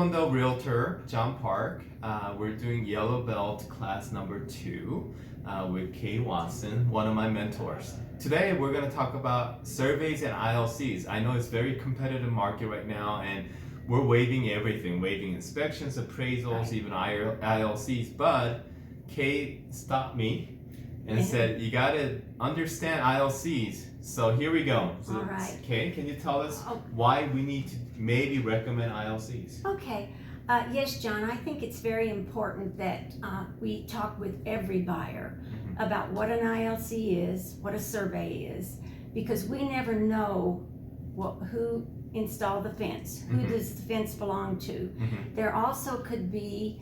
Taekwondo Realtor, John Park. We're doing Yellow Belt class number 2 with Kay Watson, one of my mentors. Today we're going to talk about surveys and ILCs. I know it's a very competitive market right now and we're waiving everything, waiving inspections, appraisals, even ILCs, but Kay stopped me and said, you got to understand ILCs. So here we go. So, all right. Kay, can you tell us why we need to maybe recommend ILCs? Okay. Yes, John, I think it's very important that we talk with every buyer about what an ILC is, what a survey is, because we never know who installed the fence, who does the fence belong to. There also could be,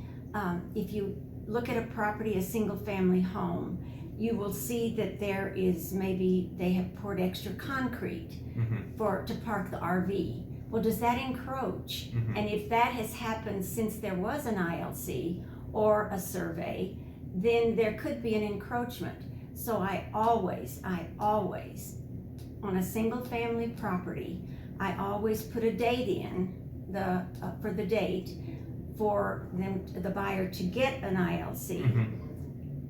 if you look at a property, a single family home, you will see that there is maybe they have poured extra concrete to park the RV. Well, does that encroach? And if that has happened since there was an ILC or a survey, then there could be an encroachment. So I always, on a single family property, I always put a date in for the date for the buyer to get an ILC.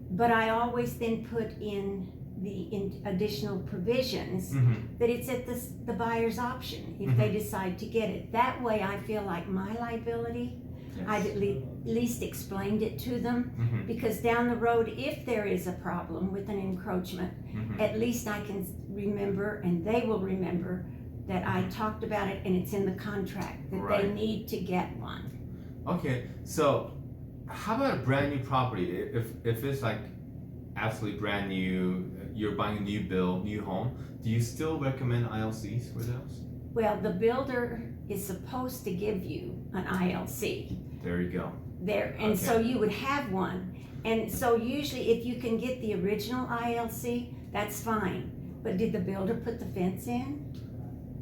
But I always then put in the additional provisions that it's at the buyer's option if they decide to get it. That way I feel like my liability, I've at least explained it to them, because down the road, if there is a problem with an encroachment, at least I can remember, and they will remember, that I talked about it and it's in the contract that they need to get one. Okay, so how about a brand new property? If it's like absolutely brand new, you're buying a new build, new home, do you still recommend ILCs for those? Well, the builder is supposed to give you an ILC. There you go. And so you would have one. And so usually if you can get the original ILC, that's fine. But did the builder put the fence in?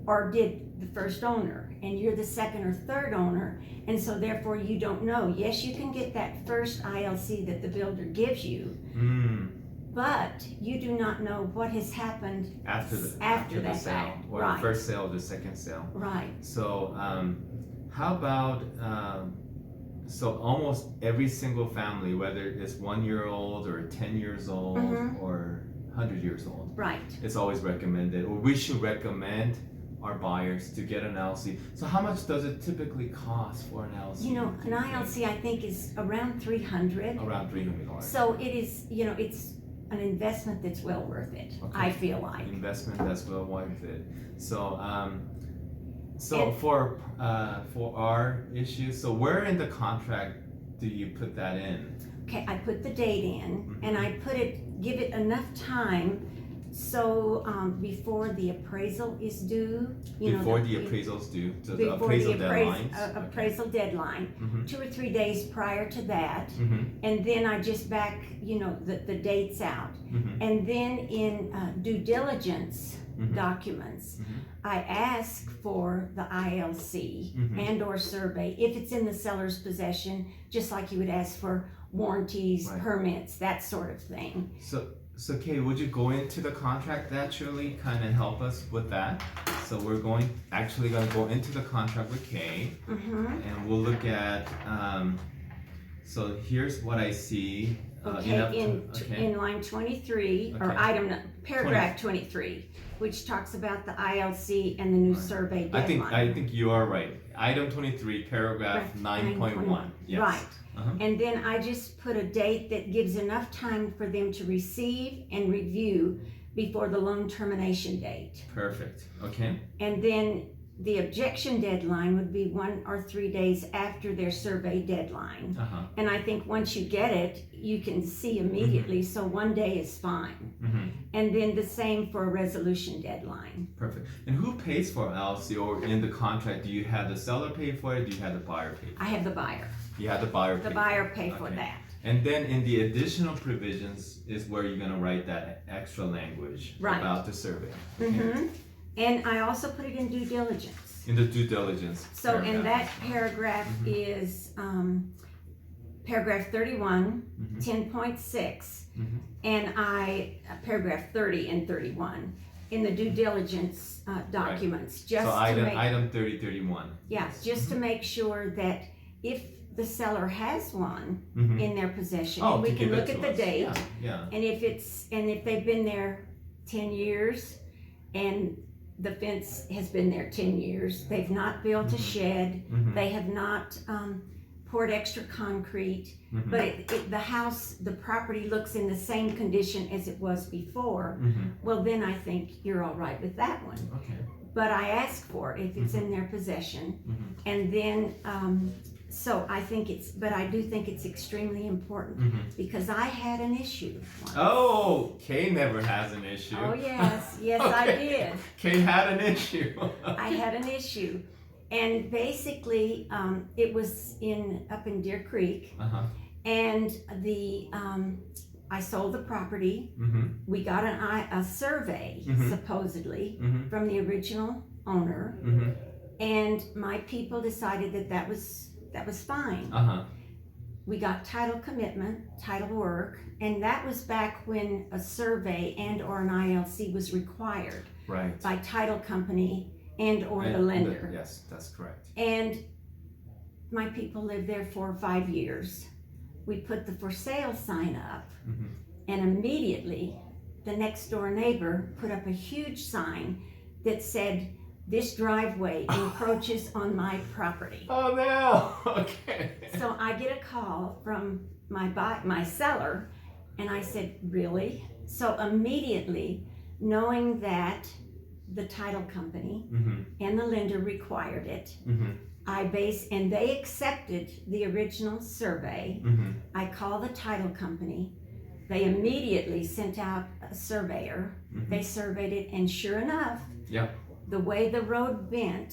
Or did the first owner? And you're the second or third owner, and so therefore you don't know. Yes, you can get that first ILC that the builder gives you, but you do not know what has happened after the sale, or the first sale, the second sale. Right. So how about so almost every single family, whether it's 1 year old or 10 years old or 100 years old, it's always recommended, or we should recommend our buyers to get an ILC. So how much does it typically cost for an ILC? You know, an ILC I think is around $300. Around $300. So it is, it's an investment that's well worth it. I feel like. Investment that's well worth it. So for our issue, so where in the contract do you put that in? Okay, I put the date in, and I give it enough time. So before the appraisal is due, before the appraisal's due, so the appraisal deadline. Appraisal deadline, 2 or 3 days prior to that, and then I just back, the dates out, and then in due diligence documents, I ask for the ILC and or survey if it's in the seller's possession, just like you would ask for warranties, permits, that sort of thing. So Kay, would you go into the contract actually, kind of help us with that? So we're actually going to go into the contract with Kay, and we'll look at, so here's what I see. In line 23, or paragraph 23, which talks about the ILC and the new survey deadline. I think you are right. Item 23, paragraph 9.1. Yes. Right. And then I just put a date that gives enough time for them to receive and review before the loan termination date. Perfect. Okay. And then the objection deadline would be 1 or 3 days after their survey deadline. And I think once you get it, you can see immediately, so 1 day is fine. And then the same for a resolution deadline. Perfect. And who pays for ILC, or in the contract, do you have the seller pay for it, do you have the buyer pay for it? I have the buyer. You have the buyer pay. The buyer pay for that. And then in the additional provisions is where you're going to write that extra language about the survey. And I also put it in due diligence. In the due diligence. So in that paragraph is paragraph 31, 10.6, and paragraph 30 and 31 in the due diligence documents. Just so item 30, 31. Yeah, just to make sure that if the seller has one Mhm. in their possession, Oh, and we to can give it look to at the us. date, Yeah. and if they've been there 10 years, and the fence has been there 10 years, they've not built a Mhm. shed, Mhm. they have not poured extra concrete, Mhm. but the house, the property looks in the same condition as it was before, Mhm. well, then I think you're all right with that one. Okay. But I ask for it if it's in their possession, and then, so I think but I do think it's extremely important, because I had an issue once. Oh, Kay never has an issue. Oh, yes, yes, I Okay. did. Kay had an issue. I had an issue, and basically, it was up in Deer Creek, and I sold the property. We got a survey, supposedly, from the original owner, and my people decided that was fine. We got title commitment, title work, and that was back when a survey and or an ILC was required Right. by title company and or the lender. Yes, that's correct. And my people lived there for 5 years. We put the for sale sign up, and immediately the next door neighbor put up a huge sign that said, "This driveway encroaches on my property." Oh no! Okay. So I get a call from my seller, and I said, "Really?" So immediately, knowing that the title company and the lender required it, and they accepted the original survey. I call the title company. They immediately sent out a surveyor. They surveyed it, and sure enough, the way the road bent,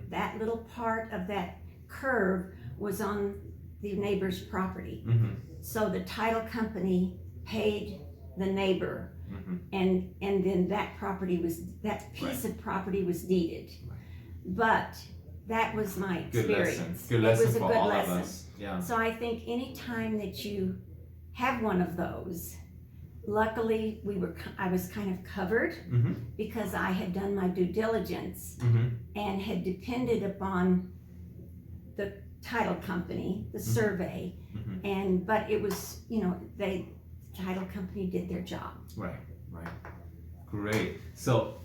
that little part of that curve was on the neighbor's property. So the title company paid the neighbor, and then that piece of property was deeded. But that was my experience. Good lesson It was a for good all lesson. of us. Yeah. So I think any time that you have one of those, luckily I was kind of covered, because I had done my due diligence and had depended upon the title company, the survey, but it was, the title company did their job. Right. Great. So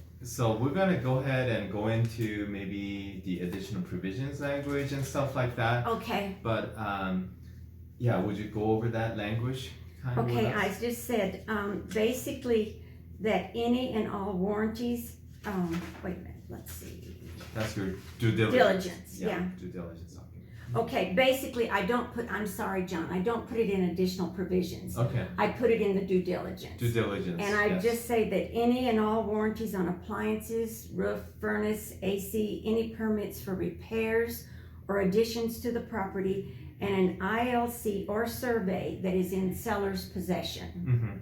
we're gonna go ahead and go into maybe the additional provisions language and stuff like that. Okay. But yeah, would you go over that language? Okay, I just said, basically, that any and all warranties, wait a minute, let's see. That's your due diligence. Yeah. Due diligence. Okay, basically, I'm sorry, John, I don't put it in additional provisions. Okay. I put it in the due diligence. Due diligence. And I just say that any and all warranties on appliances, roof, furnace, AC, any permits for repairs or additions to the property, and an ILC or survey that is in seller's possession.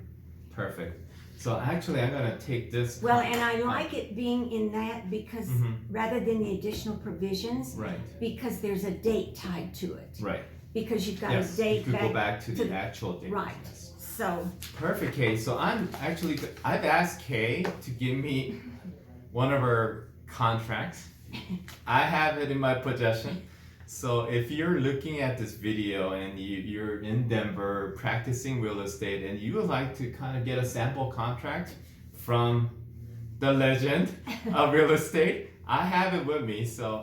Perfect. So actually, I'm gonna take this. Well, and I like it being in that because rather than the additional provisions, because there's a date tied to it. Right. Because you've got a date you could go back to the actual date. Right. Yes. So. Perfect, Kay. So I've asked Kay to give me one of her contracts. I have it in my possession. So if you're looking at this video and you're in Denver practicing real estate and you would like to kind of get a sample contract from the legend of real estate, I have it with me. So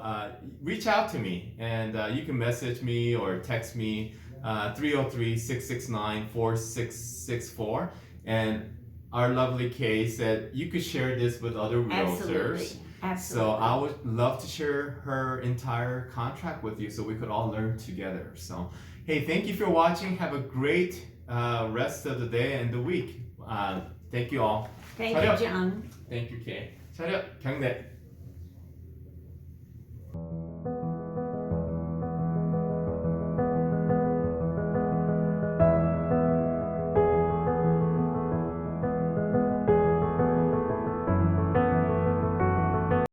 reach out to me, and you can message me or text me 303-669-4664. And our lovely Kay said you could share this with other realtors. Absolutely. So I would love to share her entire contract with you so we could all learn together. So, hey, thank you for watching. Have a great rest of the day and the week. Thank you all. Thank you, John. Thank you, Kay. 차렷 경례.